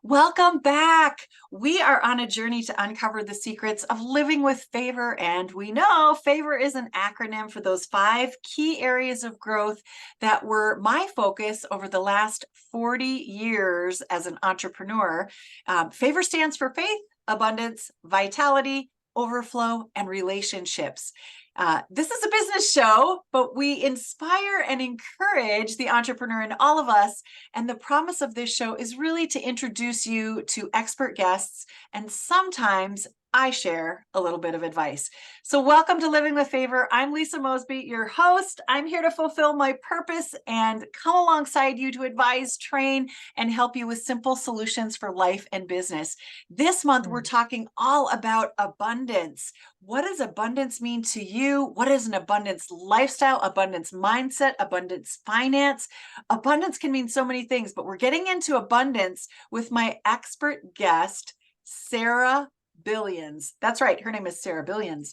Welcome back. We are on a journey to uncover the secrets of living with favor. And we know favor is an acronym for those 5 key areas of growth that were my focus over the last 40 years as an entrepreneur. Favor stands for faith, abundance, vitality, overflow, and relationships. This is a business show, but we inspire and encourage the entrepreneur in all of us. And the promise of this show is really to introduce you to expert guests, and sometimes I share a little bit of advice. So welcome to Living with Favor. I'm Lisa Mosbey, your host. I'm here to fulfill my purpose and come alongside you to advise, train, and help you with simple solutions for life and business. This month, we're talking all about abundance. What does abundance mean to you? What is an abundance lifestyle, abundance mindset, abundance finance? Abundance can mean so many things, but we're getting into abundance with my expert guest, Sarah Billions. That's right. Her name is Sarah Billions.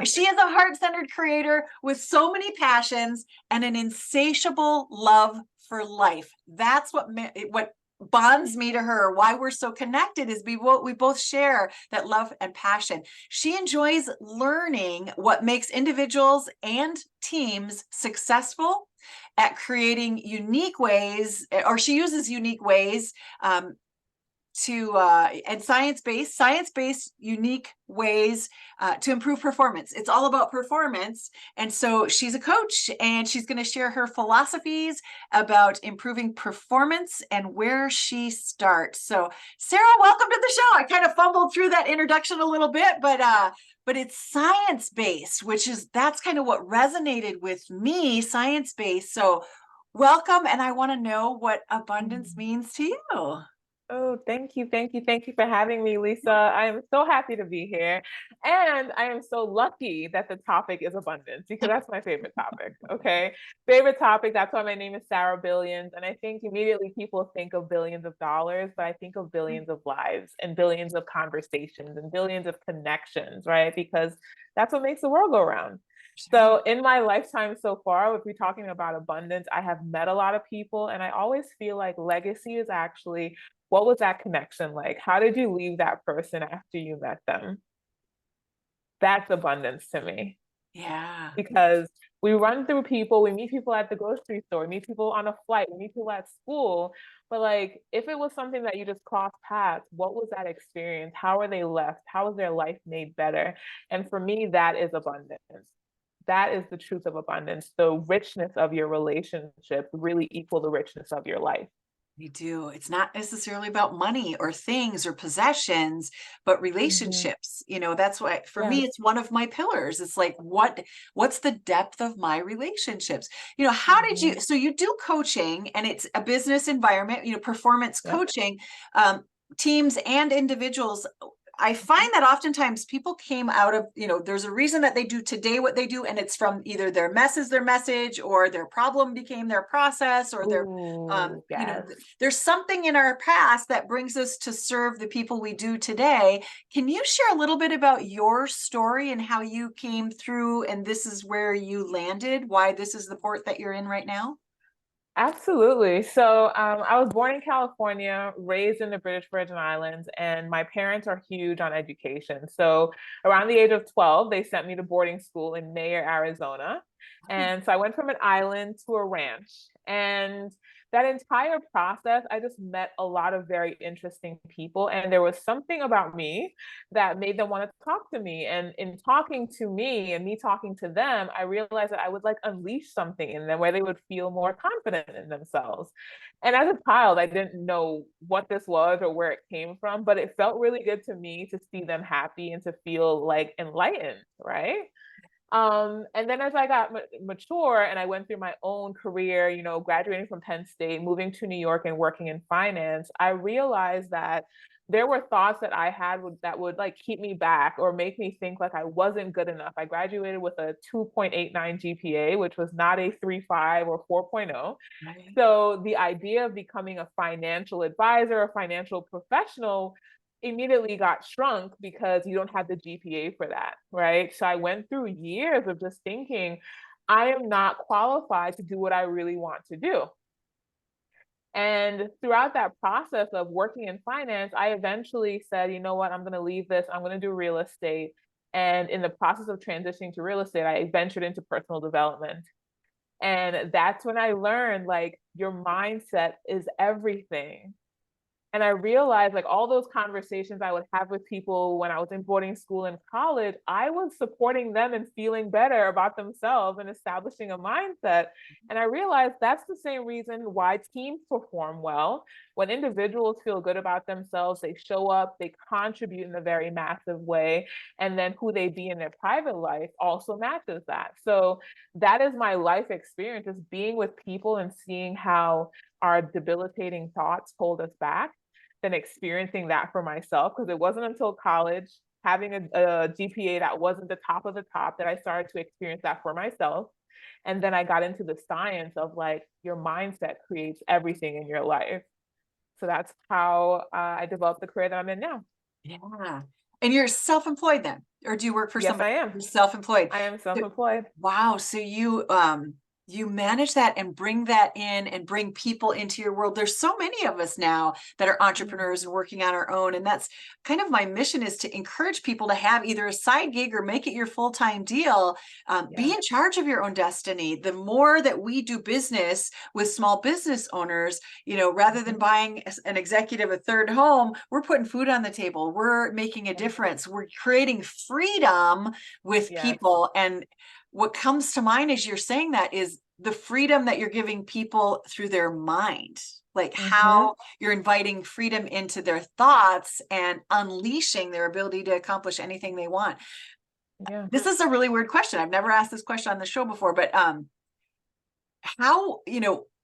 She is a heart-centered creator with so many passions and an insatiable love for life. That's what bonds me to her. Why we're so connected is we both share that love and passion. She enjoys learning what makes individuals and teams successful at creating unique ways, or she uses unique ways and science-based unique ways to improve performance. It's all about performance. And so she's a coach, and she's going to share her philosophies about improving performance and where she starts. So Sarah, welcome to the show. I kind of fumbled through that introduction a little bit, but it's science-based, that's kind of what resonated with me, science-based. So welcome. And I want to know what abundance means to you. Oh, thank you. Thank you. Thank you for having me, Lisa. I am so happy to be here. And I am so lucky that the topic is abundance because that's my favorite topic. Okay. Favorite topic. That's why my name is Sarah Billions. And I think immediately people think of billions of dollars, but I think of billions of lives and billions of conversations and billions of connections, right? Because that's what makes the world go round. So in my lifetime so far, if we're talking about abundance, I have met a lot of people, and I always feel like legacy is actually, what was that connection like? How did you leave that person after you met them? That's abundance to me. Yeah. Because we run through people, we meet people at the grocery store, we meet people on a flight, we meet people at school. But like, if it was something that you just crossed paths, what was that experience? How were they left? How was their life made better? And for me, that is abundance. That is the truth of abundance. The richness of your relationship really equal the richness of your life. We do. It's not necessarily about money or things or possessions, but relationships. That's why for me, Yes. it's one of my pillars. It's like, what's the depth of my relationships? How did Mhm. so you do coaching, and it's a business environment, performance Yep. coaching, teams and individuals. I find that oftentimes people came out of, there's a reason that they do today what they do, and it's from either their message, or their problem became their process, or Ooh, yes. there's something in our past that brings us to serve the people we do today. Can you share a little bit about your story and how you came through, and this is where you landed, why this is the port that you're in right now? Absolutely. So I was born in California, raised in the British Virgin Islands, and my parents are huge on education. So around the age of 12, they sent me to boarding school in Mayer, Arizona. And so I went from an island to a ranch. And that entire process, I just met a lot of very interesting people. And there was something about me that made them want to talk to me. And in talking to me and me talking to them, I realized that I would like unleash something in them where they would feel more confident in themselves. And as a child, I didn't know what this was or where it came from, but it felt really good to me to see them happy and to feel like enlightened, right? And then as I got mature and I went through my own career, graduating from Penn State, moving to New York and working in finance, I realized that there were thoughts that I had that would like keep me back or make me think like I wasn't good enough. I graduated with a 2.89 GPA, which was not a 3.5 or 4.0. Right. So the idea of becoming a financial advisor, a financial professional immediately got shrunk because you don't have the GPA for that, right? So I went through years of just thinking, I am not qualified to do what I really want to do. And throughout that process of working in finance, I eventually said, you know what, I'm going to leave this. I'm going to do real estate. And in the process of transitioning to real estate, I ventured into personal development. And that's when I learned like your mindset is everything. And I realized like all those conversations I would have with people when I was in boarding school and college, I was supporting them and feeling better about themselves and establishing a mindset. And I realized that's the same reason why teams perform well. When individuals feel good about themselves, they show up, they contribute in a very massive way. And then who they be in their private life also matches that. So that is my life experience, is being with people and seeing how our debilitating thoughts hold us back, than experiencing that for myself. Because it wasn't until college, having a GPA that wasn't the top of the top, that I started to experience that for myself. And then I got into the science of like your mindset creates everything in your life. So that's how I developed the career that I'm in now. Yeah. And you're self-employed then, or do you work for Yes, I somebody? am. You're self-employed. I am So- self-employed. Wow. So you manage that and bring that in and bring people into your world. There's so many of us now that are entrepreneurs and working on our own. And that's kind of my mission, is to encourage people to have either a side gig or make it your full-time deal. Be Yeah. in charge of your own destiny. The more that we do business with small business owners, rather than buying an executive a third home, we're putting food on the table. We're making a difference. We're creating freedom with Yes. people. And what comes to mind as you're saying that is the freedom that you're giving people through their mind, like Mm-hmm. how you're inviting freedom into their thoughts and unleashing their ability to accomplish anything they want. Yeah. This is a really weird question. I've never asked this question on the show before, but how,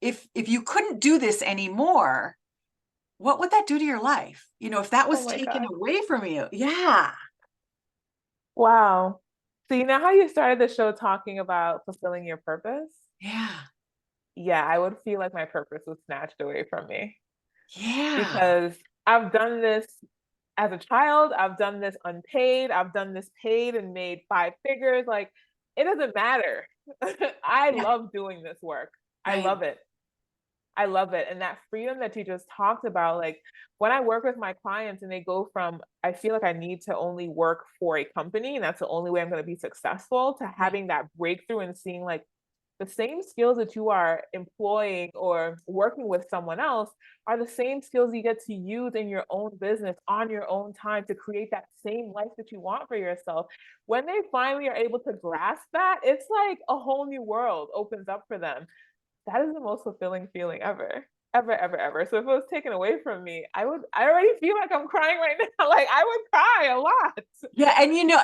if you couldn't do this anymore, what would that do to your life? If that Oh was my taken God. away from you. Yeah. Wow. So you know how you started the show talking about fulfilling your purpose? Yeah. Yeah, I would feel like my purpose was snatched away from me, Yeah. because I've done this as a child, I've done this unpaid, I've done this paid and made five figures. Like, it doesn't matter. I Yeah. love doing this work. I Right. love it. I love it. And that freedom that you just talked about, like when I work with my clients and they go from, I feel like I need to only work for a company and that's the only way I'm going to be successful, to Right. having that breakthrough and seeing like the same skills that you are employing or working with someone else are the same skills you get to use in your own business on your own time to create that same life that you want for yourself. When they finally are able to grasp that, it's like a whole new world opens up for them. That is the most fulfilling feeling ever. Ever, ever, ever. So if it was taken away from me, I already feel like I'm crying right now. Like I would cry a lot. Yeah,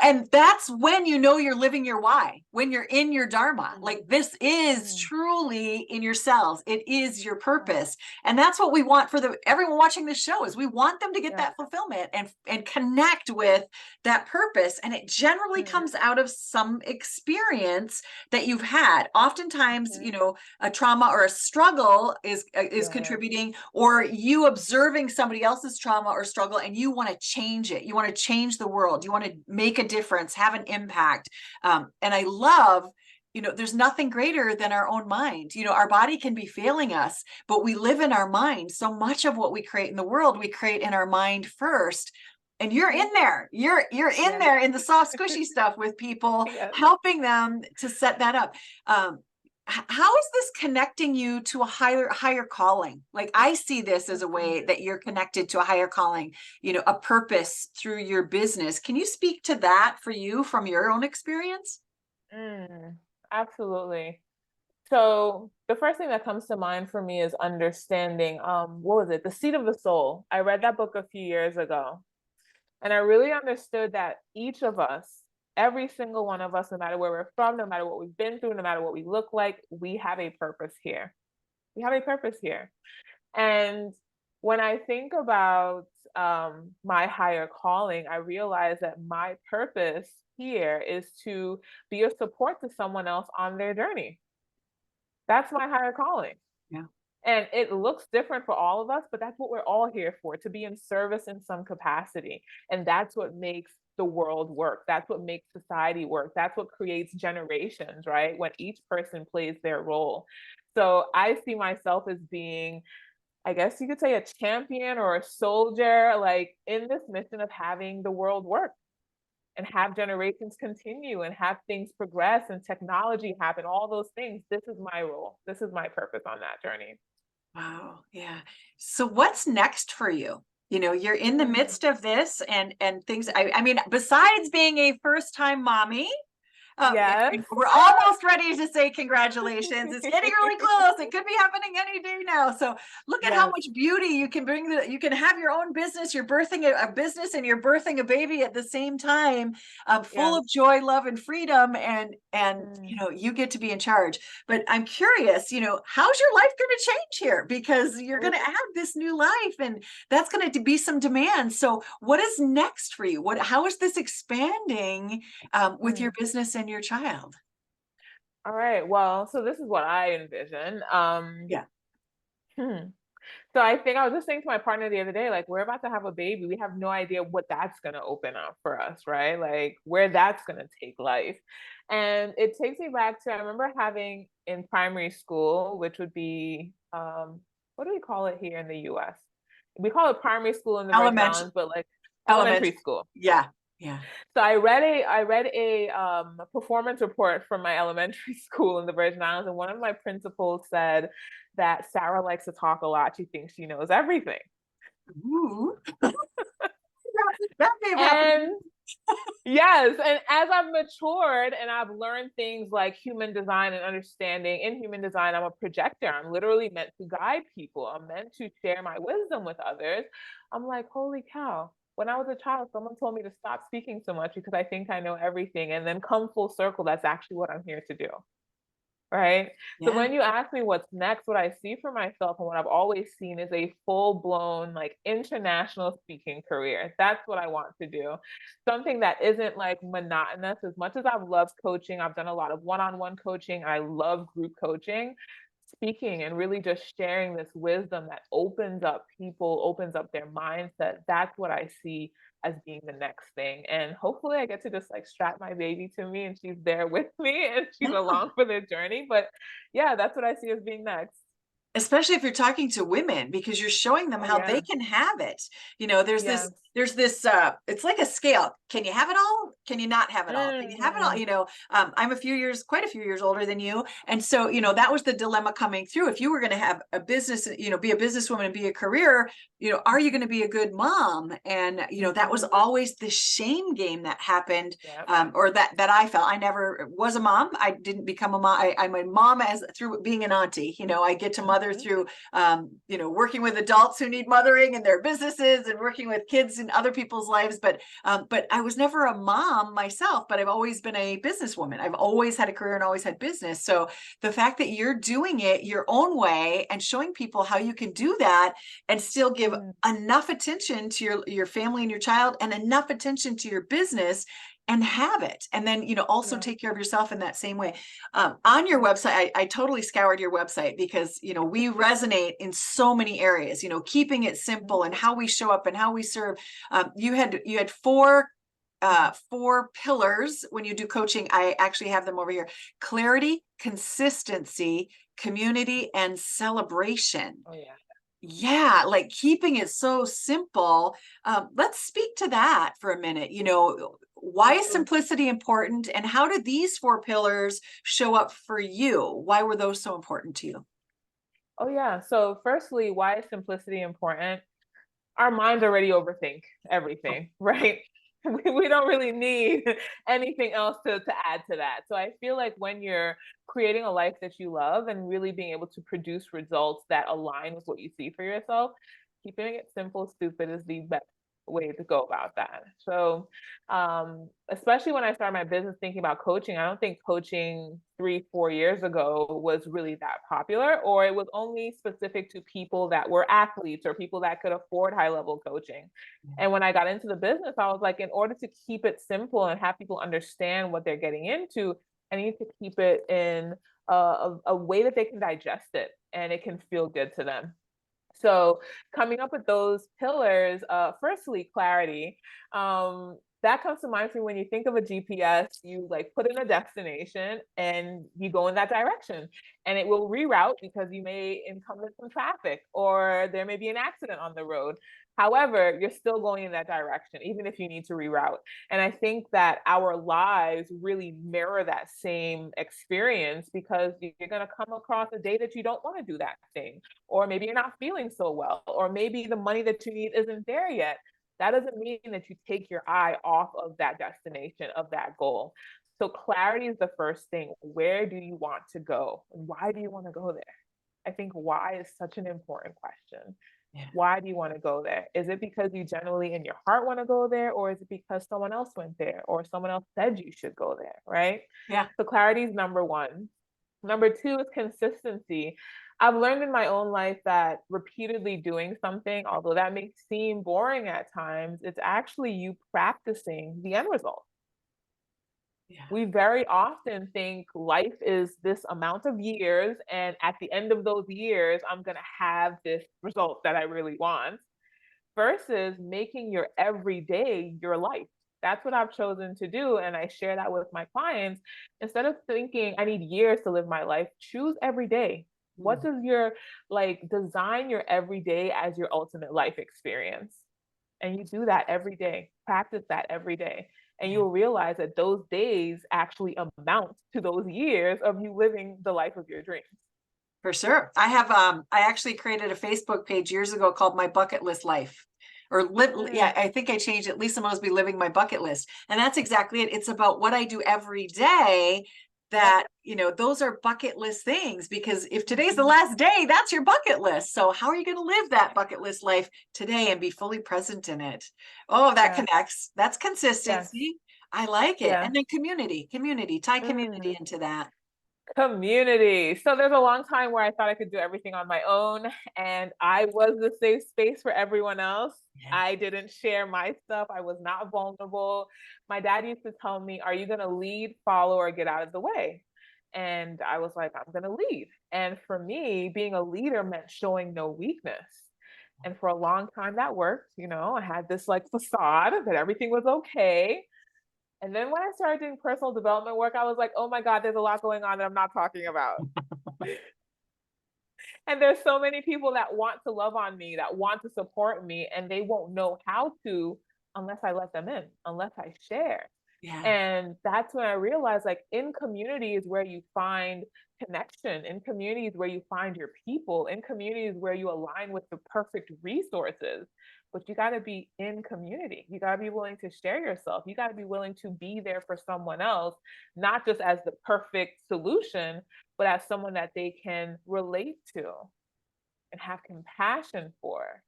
and that's when you're living your why, when you're in your dharma. Like this is Mm. truly in yourselves. It is your Yeah. purpose. And that's what we want for everyone watching this show, is we want them to get Yeah. that fulfillment and connect with that purpose. And it generally Mm. comes out of some experience that you've had. Oftentimes, Mhm. a trauma or a struggle is Yes. contributing, or you observing somebody else's trauma or struggle and you want to change it. You want to change the world. You want to make a difference, have an impact. And I love, there's nothing greater than our own mind. Our body can be failing us, but we live in our mind. So much of what we create in the world, we create in our mind first. And you're Mhm. in there. You're in Yes. there in the soft, squishy stuff with people, Yes. helping them to set that up. How is this connecting you to a higher calling? Like, I see this as a way that you're connected to a higher calling, a purpose through your business. Can you speak to that for you from your own experience? Mm. Absolutely. So the first thing that comes to mind for me is understanding, what was it? The Seat of the Soul. I read that book a few years ago. And I really understood that each of us, every single one of us, no matter where we're from, no matter what we've been through, no matter what we look like, we have a purpose here. We have a purpose here. And when I think about my higher calling, I realize that my purpose here is to be a support to someone else on their journey. That's my higher calling. Yeah. And it looks different for all of us, but that's what we're all here for, to be in service in some capacity. And that's what makes the world work. That's what makes society work. That's what creates generations, right? When each person plays their role. So I see myself as being, I guess you could say, a champion or a soldier, like in this mission of having the world work and have generations continue and have things progress and technology happen, all those things. This is my role. This is my purpose on that journey. Wow. Yeah. So what's next for you? You're in the Mm. midst of this and things. I mean, besides being a first-time mommy, Yes. we're almost ready to say congratulations. It's getting really close. It could be happening any day now. So look at how Yes. much beauty you can bring. You can have your own business. You're birthing a business and you're birthing a baby at the same time, full Yes. of joy, love, and freedom. And Mm. you get to be in charge. But I'm curious, how's your life going to change here? Because you're going to Ooh. have this new life, and that's going to be some demand. So what is next for you? How is this expanding with your Mm. business and your child? All right. Well, so this is what I envision. Yeah. Hmm. So I think I was just saying to my partner the other day, like, we're about to have a baby. We have no idea what that's going to open up for us, right? Like, where that's going to take life. And it takes me back to, I remember having in primary school, which would be, what do we call it here in the US? We call it primary school in the Virgin Elementary, Islands, but like elementary. elementary school. Yeah. Yeah. So I read a performance report from my elementary school in the Virgin Islands, and one of my principals said that Sarah likes to talk a lot. She thinks she knows everything. Ooh. That may have happened. And yes, and as I've matured and I've learned things like human design and understanding in human design, I'm a projector. I'm literally meant to guide people. I'm meant to share my wisdom with others. I'm like, holy cow. When I was a child, someone told me to stop speaking so much because I think I know everything. And then come full circle, that's actually what I'm here to do. Right. So Yeah. when you ask me what's next, what I see for myself and what I've always seen is a full blown, like, international speaking career. That's what I want to do. Something that isn't like monotonous. As much as I've loved coaching, I've done a lot of one on one coaching. I love group coaching. Speaking and really just sharing this wisdom that opens up people, opens up their mindset. That's what I see as being the next thing. And hopefully I get to just like strap my baby to me and she's there with me and she's Yeah. along for the journey. But yeah, that's what I see as being next. Especially if you're talking to women, because you're showing them Oh how they yeah. can have it. There's Yeah. this it's like a scale. Can you have it all? Can you not have it all? Can you have it all? Mm-hmm. I'm quite a few years older than you, and so that was the dilemma coming through. If you were going to have a business, be a businesswoman and be a career, are you going to be a good mom? And that was Mm-hmm. always the shame game that happened, Yeah. or that I felt. I never was a mom. I didn't become a mom. I'm a mom as through being an auntie. I get to mother Mm-hmm. through working with adults who need mothering in their businesses and working with kids in other people's lives. But I was never a mom myself, but I've always been a businesswoman. I've always had a career and always had business. So the fact that you're doing it your own way and showing people how you can do that and still give Mm-hmm. enough attention to your family and your child and enough attention to your business and have it, and then also Yeah. take care of yourself in that same way. On your website, I totally scoured your website because we resonate in so many areas, keeping it simple and how we show up and how we serve. You had four pillars when you do coaching. I actually have them over here: clarity, consistency, community, and celebration. Oh yeah. Yeah, like keeping it so simple. Let's speak to that for a minute. Why is Ooh. simplicity important, and how did these four pillars show up for you? Why were those so important to you? Oh yeah. So firstly, why is simplicity important? Our minds already overthink everything, right? We don't really need anything else to add to that. So I feel like when you're creating a life that you love and really being able to produce results that align with what you see for yourself, keeping it simple, stupid is the best way to go about that. So, especially when I started my business thinking about coaching, I don't think coaching 3, 4 years ago was really that popular, or it was only specific to people that were athletes or people that could afford high level coaching. And when I got into the business, I was like, in order to keep it simple and have people understand what they're getting into, I need to keep it in a way that they can digest it and it can feel good to them. So coming up with those pillars, firstly, clarity. That comes to mind for me when you think of a GPS, you like put in a destination and you go in that direction and it will reroute because you may encounter some traffic or there may be an accident on the road. However, you're still going in that direction, even if you need to reroute. And I think that our lives really mirror that same experience because you're going to come across a day that you don't want to do that thing, or maybe you're not feeling so well, or maybe the money that you need isn't there yet. That doesn't mean that you take your eye off of that destination, of that goal. So clarity is the first thing. Where do you want to go? And why do you want to go there? I think why is such an important question. Yeah. Why do you want to go there? Is it because you genuinely in your heart want to go there, or is it because someone else went there, or someone else said you should go there, right? Yeah. So clarity is number one. Number two is consistency. I've learned in my own life that repeatedly doing something, although that may seem boring at times, it's actually you practicing the end result. Yeah. We very often think life is this amount of years, and at the end of those years, I'm going to have this result that I really want, versus making your everyday your life. That's what I've chosen to do. And I share that with my clients. Instead of thinking I need years to live my life, choose every day. What Mm. does your like design your everyday as your ultimate life experience? And you do that every day, practice that every day. And Yeah. you'll realize that those days actually amount to those years of you living the life of your dreams. For sure. I actually created a Facebook page years ago called My Bucket List Life. Or live, yeah, Mm, I think I changed it. Lisa Mosbey, Living My Bucket List. And that's exactly it. It's about what I do every day yep. that, those are bucket list things, because if today's the Mhm. last day, that's your bucket list. So how are you going to live that bucket list life today and be fully present in it? Oh, that Yes, connects. That's yes, consistency. I like it. yes. And then community, tie community Mm. into that. Community. So there's a long time where I thought I could do everything on my own, and I was the safe space for everyone else. Yeah. I didn't share my stuff. I was not vulnerable. My dad used to tell me, "Are you going to lead, follow, or get out of the way?" And I was like, "I'm going to lead." And for me, being a leader meant showing no weakness. And for a long time that worked. I had this like facade that everything was okay. And then when I started doing personal development work, I was like, oh my God, there's a lot going on that I'm not talking about. And there's so many people that want to love on me, that want to support me, and they won't know how to unless I let them in, unless I share. Yeah. And that's when I realized like in communities where you find connection, in communities where you find your people, in communities where you align with the perfect resources. But you got to be in community. You got to be willing to share yourself. You got to be willing to be there for someone else, not just as the perfect solution, but as someone that they can relate to and have compassion for.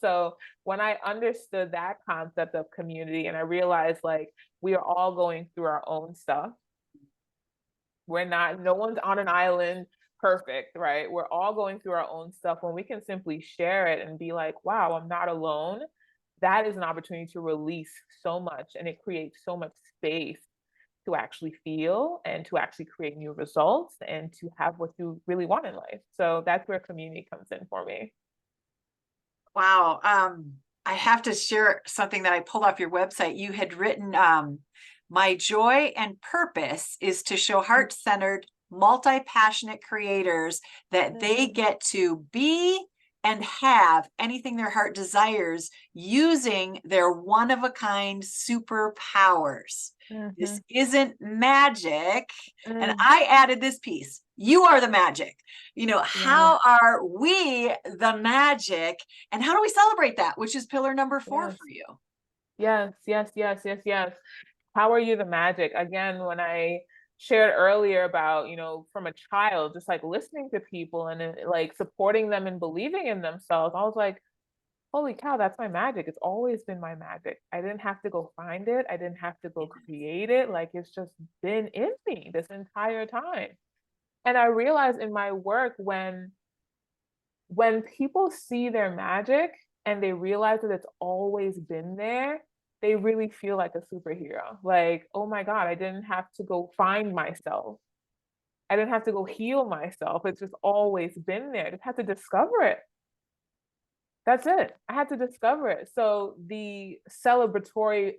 So when I understood that concept of community and I realized like we are all going through our own stuff. We're not, no one's on an island perfect, right? We're all going through our own stuff. When we can simply share it and be like, wow, I'm not alone, that is an opportunity to release so much and it creates so much space to actually feel and to actually create new results and to have what you really want in life. So that's where community comes in for me. Wow. I have to share something that I pulled off your website. You had written, my joy and purpose is to show heart-centered, multi-passionate creators that they Mm-hmm. get to be and have anything their heart desires using their one-of-a-kind superpowers. Mm-hmm. This isn't magic. And Mm, I added this piece. You are the magic. yes, How are we the magic? And how do we celebrate that? Which is pillar number 4 yes, for you. yes, yes, yes, yes, yes. How are you the magic? Again, when I shared earlier about, from a child, just like listening to people and like supporting them and believing in themselves, I was like, holy cow, that's my magic. It's always been my magic. I didn't have to go find it. I didn't have to go create it. Like it's just been in me this entire time. And I realized in my work when people see their magic and they realize that it's always been there, they really feel like a superhero. Like, oh my God, I didn't have to go find myself. I didn't have to go heal myself. It's just always been there. I just had to discover it. That's it. I had to discover it. So the celebratory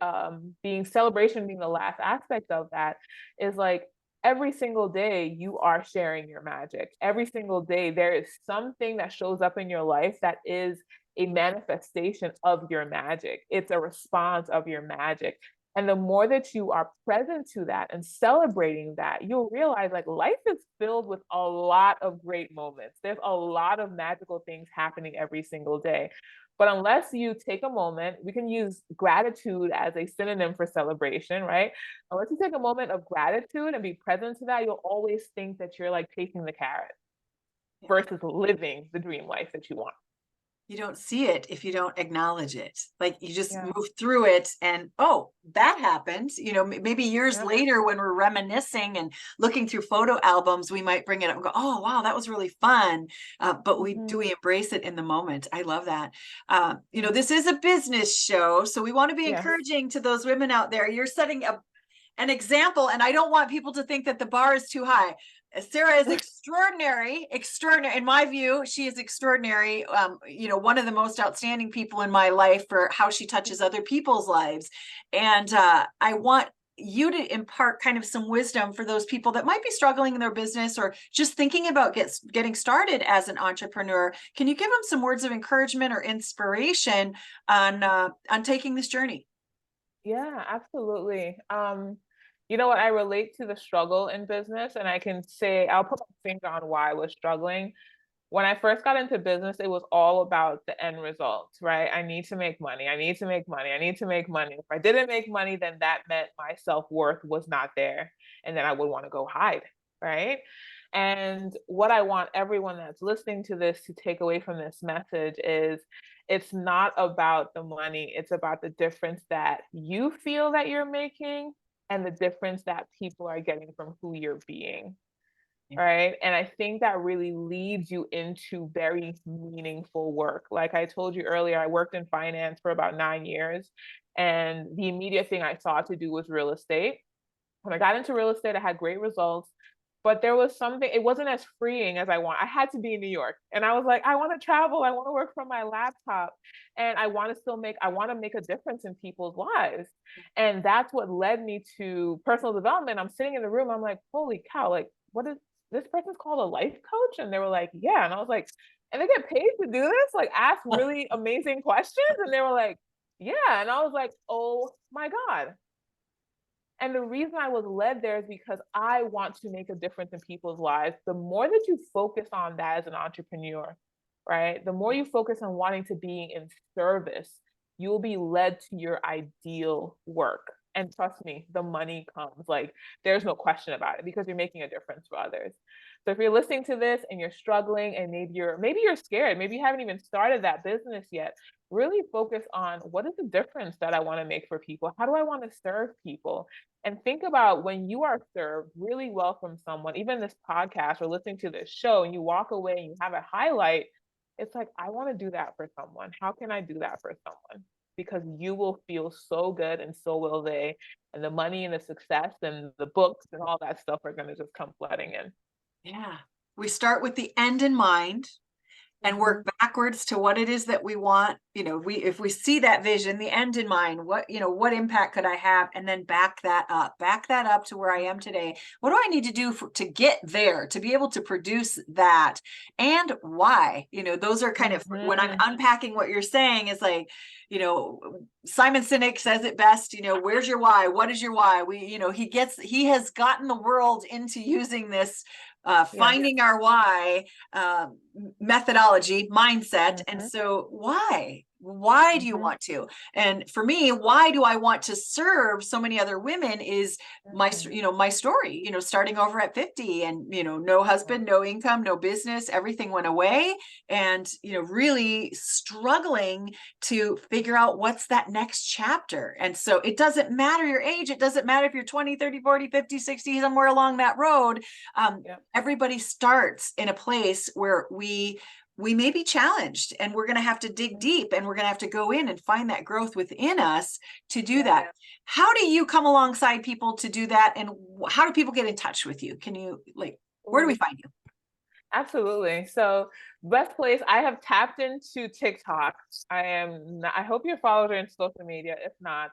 celebration being the last aspect of that is like every single day you are sharing your magic. Every single day there is something that shows up in your life that is a manifestation of your magic. It's a response of your magic. And the more that you are present to that and celebrating that, you'll realize like life is filled with a lot of great moments. There's a lot of magical things happening every single day. But unless you take a moment, we can use gratitude as a synonym for celebration, right? Unless you take a moment of gratitude and be present to that, you'll always think that you're like chasing the carrot versus living the dream life that you want. You don't see it if you don't acknowledge it. Like you just Yeah. move through it and, oh, that happened. Maybe years Yeah. later when we're reminiscing and looking through photo albums, we might bring it up and go, oh, wow, that was really fun. But we embrace it in the moment. I love that. This is a business show, so we want to be Yes. encouraging to those women out there. You're setting an example, and I don't want people to think that the bar is too high. Sarah is extraordinary, in my view. She is extraordinary. One of the most outstanding people in my life for how she touches other people's lives. And I want you to impart kind of some wisdom for those people that might be struggling in their business or just thinking about getting started as an entrepreneur. Can you give them some words of encouragement or inspiration on taking this journey? Yeah, absolutely. You know what? I relate to the struggle in business, and I can say I'll put my finger on why I was struggling. When I first got into business, it was all about the end result, right? I need to make money. I need to make money. I need to make money. If I didn't make money, then that meant my self-worth was not there. And then I would want to go hide, right? And what I want everyone that's listening to this to take away from this message is it's not about the money, it's about the difference that you feel that you're making and the difference that people are getting from who you're being. Right. And I think that really leads you into very meaningful work. Like I told you earlier, I worked in finance for about 9 years, and the immediate thing I saw to do was real estate. When I got into real estate, I had great results, but there was something, it wasn't as freeing as I want. I had to be in New York. And I was like, I want to travel. I want to work from my laptop. And I want to make a difference in people's lives. And that's what led me to personal development. I'm sitting in the room. I'm like, holy cow, like, what is this person's called a life coach? And they were like, yeah. And I was like, and they get paid to do this? Like, ask really amazing questions. And they were like, yeah. And I was like, oh my God. And the reason I was led there is because I want to make a difference in people's lives. The more that you focus on that as an entrepreneur, right? The more you focus on wanting to be in service, you will be led to your ideal work. And trust me, the money comes. Like there's no question about it because you're making a difference for others. So if you're listening to this and you're struggling and maybe you're scared, maybe you haven't even started that business yet, really focus on what is the difference that I want to make for people? How do I want to serve people? And think about when you are served really well from someone, even this podcast or listening to this show, and you walk away and you have a highlight, it's like, I want to do that for someone. How can I do that for someone? Because you will feel so good and so will they. And the money and the success and the books and all that stuff are going to just come flooding in. Yeah. We start with the end in mind and work backwards to what it is that we want. If we see that vision, the end in mind, what impact could I have? And then back that up to where I am today. What do I need to do to get there, to be able to produce that? And why? Those are kind of, when I'm unpacking what you're saying, is like, Simon Sinek says it best, where's your why? What is your why? He has gotten the world into using this finding our why methodology mindset. And so why do you want to? And for me, why do I want to serve so many other women is my story, starting over at 50 and, no husband, no income, no business, everything went away, and, really struggling to figure out what's that next chapter. And so it doesn't matter your age. It doesn't matter if you're 20, 30, 40, 50, 60, somewhere along that road. Everybody starts in a place where we may be challenged, and we're going to have to dig deep, and we're going to have to go in and find that growth within us to do that. How do you come alongside people to do that? And how do people get in touch with you? Can you where do we find you? Absolutely. So best place, I have tapped into TikTok. I hope your followers are in social media. If not,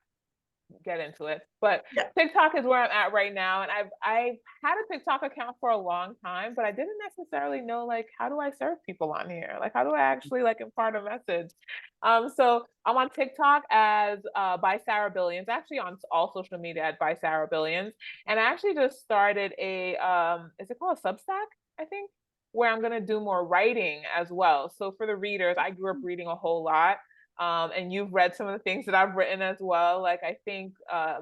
get into it. But Yeah. TikTok is where I'm at right now. And I've had a TikTok account for a long time, but I didn't necessarily know like how do I serve people on here? Like how do I actually like impart a message? So I'm on TikTok as by Sarah Billions, actually on all social media at by Sarah Billions. And I actually just started a is it called a Substack, I think, where I'm gonna do more writing as well. So for the readers, I grew up reading a whole lot. And you've read some of the things that I've written as well. Like I think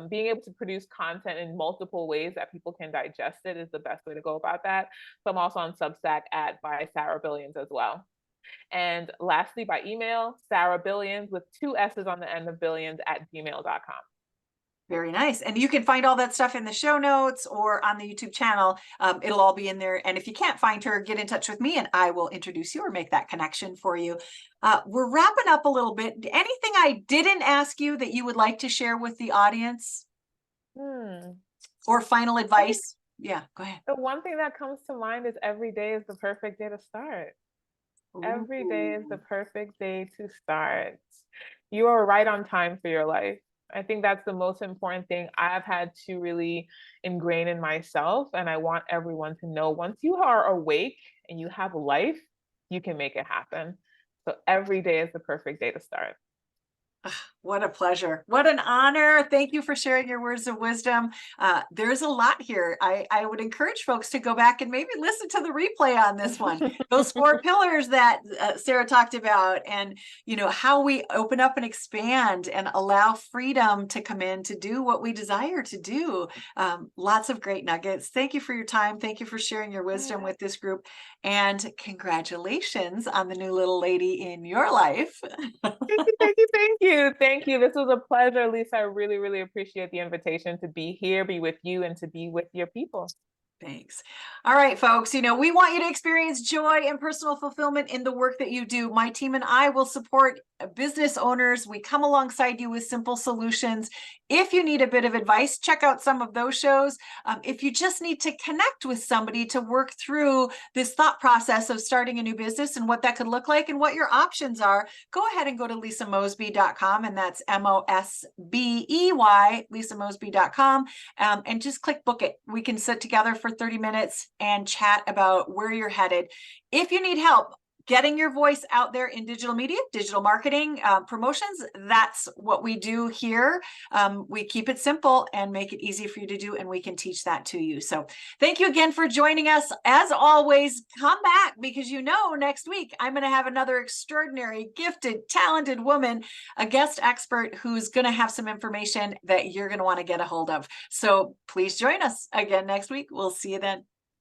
being able to produce content in multiple ways that people can digest it is the best way to go about that. So I'm also on Substack at by Sarah Billions as well. And lastly, by email, Sarah Billions with two S's on the end of billions at gmail.com. Very nice. And you can find all that stuff in the show notes or on the YouTube channel. It'll all be in there. And if you can't find her, get in touch with me and I will introduce you or make that connection for you. We're wrapping up a little bit. Anything I didn't ask you that you would like to share with the audience or final advice? Yeah, go ahead. The one thing that comes to mind is every day is the perfect day to start. Every day is the perfect day to start. You are right on time for your life. I think that's the most important thing I've had to really ingrain in myself. And I want everyone to know once you are awake and you have life, you can make it happen. So every day is the perfect day to start. What a pleasure. What an honor. Thank you for sharing your words of wisdom. There's a lot here. I would encourage folks to go back and maybe listen to the replay on this one. Those 4 pillars that Sarah talked about, and how we open up and expand and allow freedom to come in to do what we desire to do. Lots of great nuggets. Thank you for your time. Thank you for sharing your wisdom with this group. And congratulations on the new little lady in your life. Thank you, thank you, thank you. Thank you. This was a pleasure, Lisa. I really, really appreciate the invitation to be here, be with you, and to be with your people. Thanks. All right, folks, we want you to experience joy and personal fulfillment in the work that you do. My team and I will support business owners. We come alongside you with simple solutions. If you need a bit of advice, check out some of those shows. If you just need to connect with somebody to work through this thought process of starting a new business and what that could look like and what your options are, go ahead and go to lisamosbey.com, and that's Mosbey, lisamosbey.com, and just click book it. We can sit together for 30 minutes and chat about where you're headed. If you need help getting your voice out there in digital media, digital marketing, promotions, that's what we do here. We keep it simple and make it easy for you to do, and we can teach that to you. So thank you again for joining us. As always, come back, because next week I'm going to have another extraordinary, gifted, talented woman, a guest expert who's going to have some information that you're going to want to get a hold of. So please join us again next week. We'll see you then.